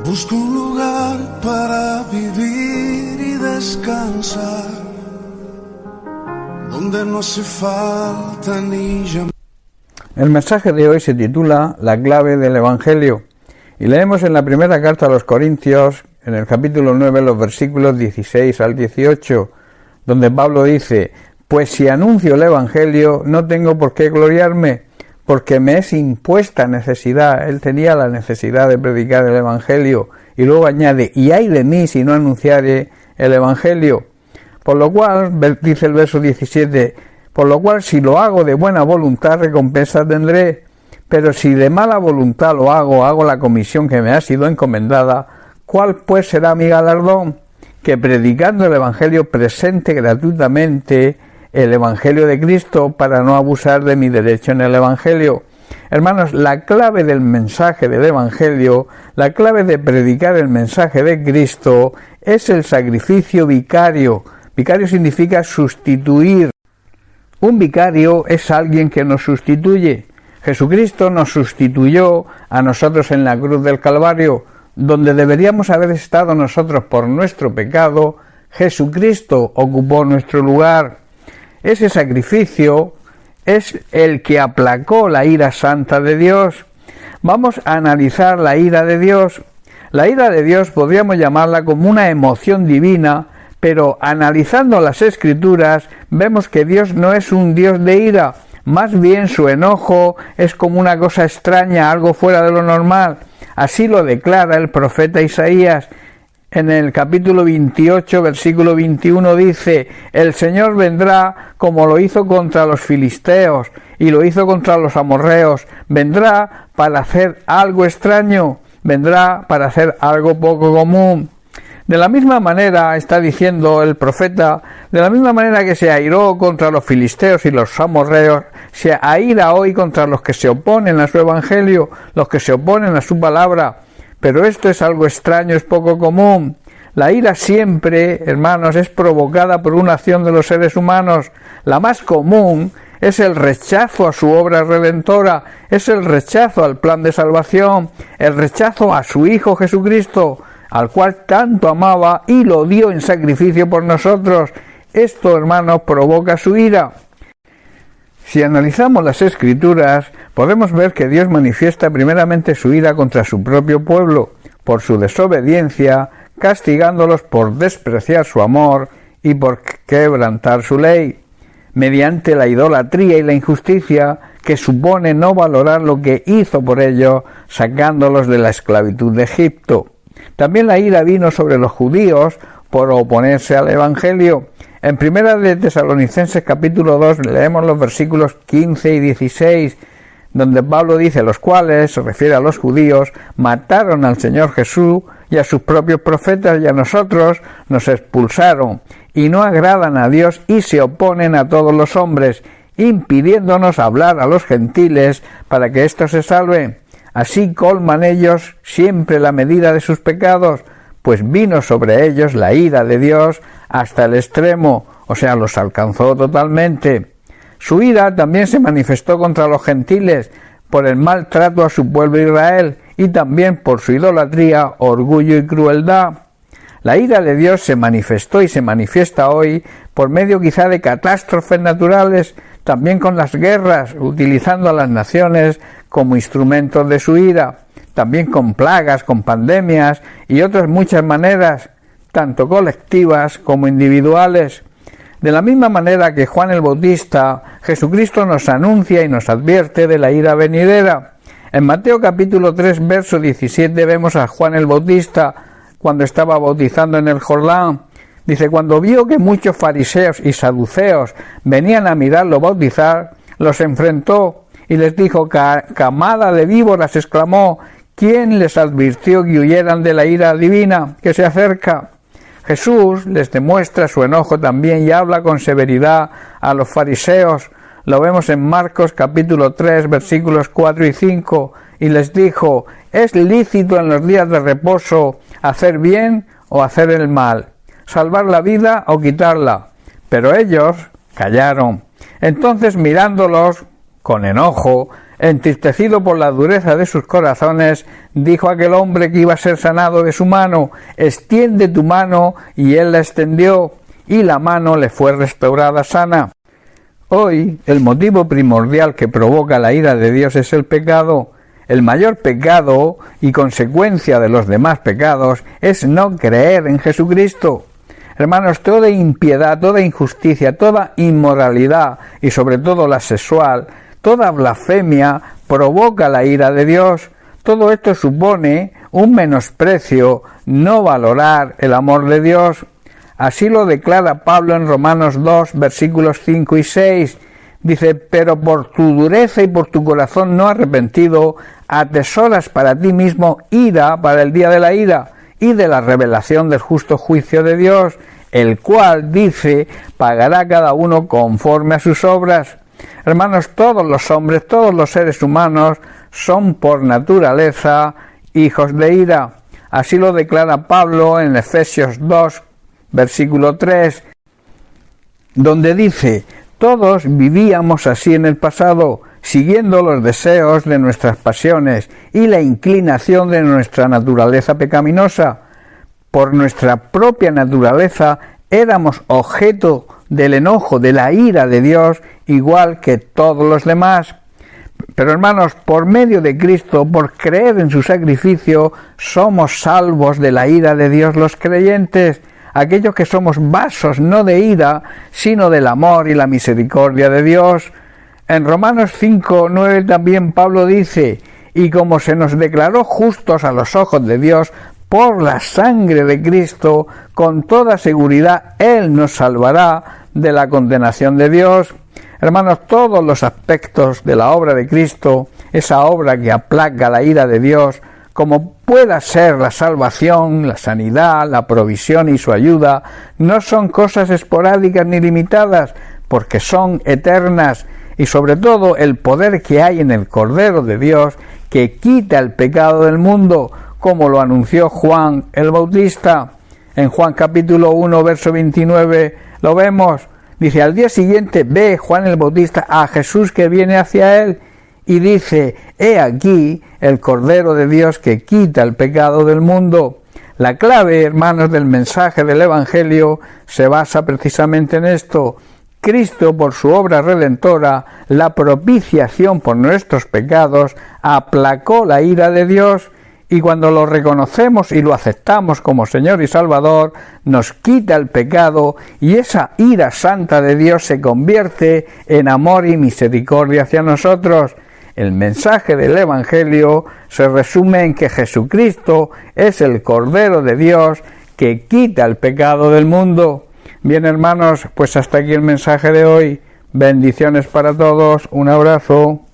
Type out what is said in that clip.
Busco un lugar para vivir y descansar, donde no hace falta ni llamar. El mensaje de hoy se titula La clave del Evangelio y leemos en la primera carta a los Corintios, en el capítulo 9, los versículos 16 al 18, donde Pablo dice: pues si anuncio el Evangelio no tengo por qué gloriarme, porque me es impuesta necesidad. Él tenía la necesidad de predicar el Evangelio, y luego añade: y ay de mí si no anunciare el Evangelio. Por lo cual, dice el verso 17, por lo cual si lo hago de buena voluntad recompensa tendré, pero si de mala voluntad lo hago la comisión que me ha sido encomendada, ¿cuál pues será mi galardón? Que predicando el Evangelio presente gratuitamente el Evangelio de Cristo para no abusar de mi derecho en el Evangelio. Hermanos, la clave del mensaje del Evangelio, la clave de predicar el mensaje de Cristo es el sacrificio vicario. Vicario significa sustituir. Un vicario es alguien que nos sustituye. Jesucristo nos sustituyó a nosotros en la cruz del Calvario, donde deberíamos haber estado nosotros por nuestro pecado. Jesucristo ocupó nuestro lugar. Ese sacrificio es el que aplacó la ira santa de Dios. Vamos a analizar la ira de Dios. La ira de Dios podríamos llamarla como una emoción divina, pero analizando las Escrituras vemos que Dios no es un Dios de ira. Más bien su enojo es como una cosa extraña, algo fuera de lo normal. Así lo declara el profeta Isaías. En el capítulo 28, versículo 21 dice: el Señor vendrá como lo hizo contra los filisteos y lo hizo contra los amorreos. Vendrá para hacer algo extraño, vendrá para hacer algo poco común. De la misma manera, está diciendo el profeta, de la misma manera que se airó contra los filisteos y los amorreos, se aira hoy contra los que se oponen a su evangelio, los que se oponen a su palabra. Pero esto es algo extraño, es poco común. La ira siempre, hermanos, es provocada por una acción de los seres humanos. La más común es el rechazo a su obra redentora, es el rechazo al plan de salvación, el rechazo a su Hijo Jesucristo, al cual tanto amaba y lo dio en sacrificio por nosotros. Esto, hermanos, provoca su ira. Si analizamos las Escrituras, podemos ver que Dios manifiesta primeramente su ira contra su propio pueblo, por su desobediencia, castigándolos por despreciar su amor y por quebrantar su ley, mediante la idolatría y la injusticia, que supone no valorar lo que hizo por ellos, sacándolos de la esclavitud de Egipto. También la ira vino sobre los judíos por oponerse al Evangelio. En Primera de Tesalonicenses capítulo 2 leemos los versículos 15 y 16, donde Pablo dice: los cuales, se refiere a los judíos, mataron al Señor Jesús y a sus propios profetas, y a nosotros nos expulsaron, y no agradan a Dios y se oponen a todos los hombres, impidiéndonos hablar a los gentiles para que éstos se salven. Así colman ellos siempre la medida de sus pecados, pues vino sobre ellos la ira de Dios hasta el extremo, o sea, los alcanzó totalmente. Su ira también se manifestó contra los gentiles por el maltrato a su pueblo Israel y también por su idolatría, orgullo y crueldad. La ira de Dios se manifestó y se manifiesta hoy por medio quizá de catástrofes naturales, también con las guerras, utilizando a las naciones como instrumentos de su ira, también con plagas, con pandemias y otras muchas maneras, tanto colectivas como individuales. De la misma manera que Juan el Bautista, Jesucristo nos anuncia y nos advierte de la ira venidera. En Mateo capítulo 3, verso 17 vemos a Juan el Bautista cuando estaba bautizando en el Jordán. Dice: cuando vio que muchos fariseos y saduceos venían a mirarlo bautizar, los enfrentó y les dijo: camada de víboras, exclamó, ¿quién les advirtió que huyeran de la ira divina que se acerca? Jesús les demuestra su enojo también y habla con severidad a los fariseos. Lo vemos en Marcos capítulo 3, versículos 4 y 5, y les dijo: ¿es lícito en los días de reposo hacer bien o hacer el mal, salvar la vida o quitarla? Pero ellos callaron. Entonces, mirándolos con enojo, Entristecido por la dureza de sus corazones, dijo a aquel hombre que iba a ser sanado de su mano: extiende tu mano, y él la extendió, y la mano le fue restaurada sana. Hoy, el motivo primordial que provoca la ira de Dios es el pecado. El mayor pecado y consecuencia de los demás pecados es no creer en Jesucristo. Hermanos, toda impiedad, toda injusticia, toda inmoralidad y sobre todo la sexual, toda blasfemia provoca la ira de Dios. Todo esto supone un menosprecio, no valorar el amor de Dios. Así lo declara Pablo en Romanos 2, versículos 5 y 6. Dice: pero por tu dureza y por tu corazón no arrepentido, atesoras para ti mismo ira para el día de la ira y de la revelación del justo juicio de Dios, el cual, dice, pagará a cada uno conforme a sus obras. Hermanos, todos los hombres, todos los seres humanos son por naturaleza hijos de ira. Así lo declara Pablo en Efesios 2, versículo 3, donde dice: todos vivíamos así en el pasado, siguiendo los deseos de nuestras pasiones y la inclinación de nuestra naturaleza pecaminosa. Por nuestra propia naturaleza éramos objeto del enojo, de la ira de Dios, igual que todos los demás. Pero hermanos, por medio de Cristo, por creer en su sacrificio, somos salvos de la ira de Dios los creyentes, aquellos que somos vasos no de ira, sino del amor y la misericordia de Dios. En Romanos 5:9 también Pablo dice: y como se nos declaró justos a los ojos de Dios por la sangre de Cristo, con toda seguridad Él nos salvará de la condenación de Dios. Hermanos, todos los aspectos de la obra de Cristo, esa obra que aplaca la ira de Dios, como pueda ser la salvación, la sanidad, la provisión y su ayuda, no son cosas esporádicas ni limitadas, porque son eternas, y sobre todo el poder que hay en el Cordero de Dios, que quita el pecado del mundo, como lo anunció Juan el Bautista. En Juan capítulo 1, verso 29, lo vemos. Dice: al día siguiente ve Juan el Bautista a Jesús que viene hacia él, y dice: he aquí el Cordero de Dios que quita el pecado del mundo. La clave, hermanos, del mensaje del Evangelio se basa precisamente en esto. Cristo, por su obra redentora, la propiciación por nuestros pecados, aplacó la ira de Dios, y cuando lo reconocemos y lo aceptamos como Señor y Salvador, nos quita el pecado, y esa ira santa de Dios se convierte en amor y misericordia hacia nosotros. El mensaje del Evangelio se resume en que Jesucristo es el Cordero de Dios que quita el pecado del mundo. Bien, hermanos, pues hasta aquí el mensaje de hoy. Bendiciones para todos. Un abrazo.